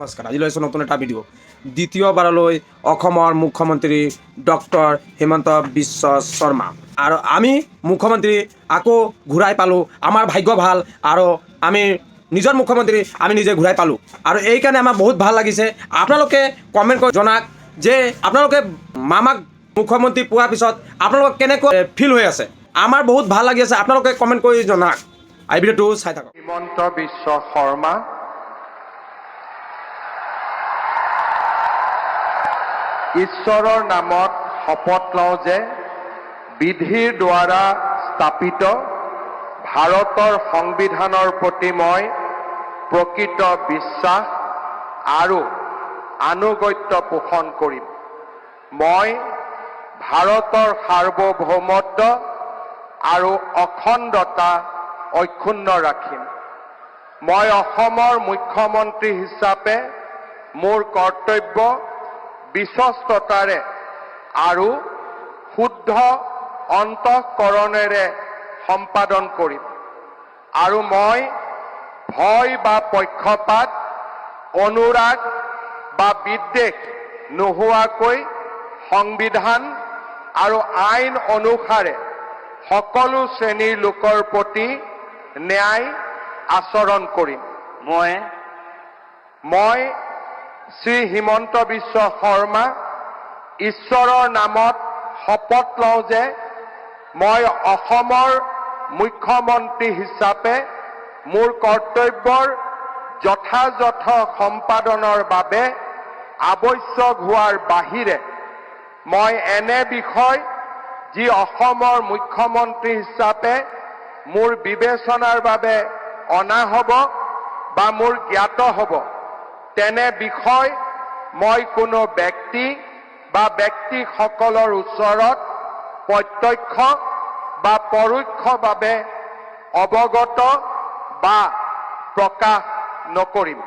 নমস্কাৰ, আজি লৈছোঁ নতুন এটা ভিডিঅ'। দ্বিতীয়বাৰলৈ অসমৰ মুখ্যমন্ত্ৰী ডক্টৰ হিমন্ত বিশ্ব শৰ্মা আৰু আমি মুখ্যমন্ত্ৰী আকৌ ঘূৰাই পালোঁ। আমাৰ ভাগ্য ভাল আৰু আমি নিজৰ মুখ্যমন্ত্ৰী আমি নিজে ঘূৰাই পালোঁ আৰু এইকাৰণে আমাৰ বহুত ভাল লাগিছে। আপোনালোকে কমেণ্ট কৰি জনাওক যে আপোনালোকে মামাক মুখ্যমন্ত্ৰী পোৱাৰ পিছত আপোনালোকক কেনেকৈ ফিল হৈ আছে। আমাৰ বহুত ভাল লাগি আছে, আপোনালোকে কমেণ্ট কৰি জনাওক। এই ভিডিঅ'টো চাই থাকক। হিমন্ত বিশ্ব শৰ্মা ঈশ্বৰৰ নামত শপত লওঁ যে বিধিৰ দ্বাৰা স্থাপিত ভাৰতৰ সংবিধানৰ প্ৰতি মই প্ৰকৃত বিশ্বাস আৰু আনুগত্য পোষণ কৰিম। মই ভাৰতৰ সাৰ্বভৌমত্ব আৰু অখণ্ডতা অক্ষুণ্ণ ৰাখিম। মই অসমৰ মুখ্যমন্ত্ৰী হিচাপে মোৰ কৰ্তব্য বিশ্বস্ততাৰে আৰু শুদ্ধ অন্তঃকৰণেৰে সম্পাদন কৰিম আৰু মই ভয় বা পক্ষপাত, অনুৰাগ বা বিদ্বেষ নোহোৱাকৈ সংবিধান আৰু আইন অনুসাৰে সকলো শ্ৰেণীৰ লোকৰ প্ৰতি ন্যায় আচৰণ কৰিম। মই শ্ৰী হিমন্ত বিশ্ব শৰ্মা ঈশ্বৰৰ নামত শপত লওঁ যে মই অসমৰ মুখ্যমন্ত্ৰী হিচাপে মোৰ কৰ্তব্যৰ যথাযথ সম্পাদনৰ বাবে আৱশ্যক হোৱাৰ বাহিৰে মই এনে বিষয় যি অসমৰ মুখ্যমন্ত্ৰী হিচাপে মোৰ বিবেচনাৰ বাবে অনা হ'ব বা মোৰ জ্ঞাত হ'ব তেনে বিষয় মই কোনো ব্যক্তি বা ব্যক্তিসকলৰ ওচৰত প্ৰত্যক্ষ বা পৰোক্ষভাৱে অৱগত বা প্ৰকাশ নকৰিম।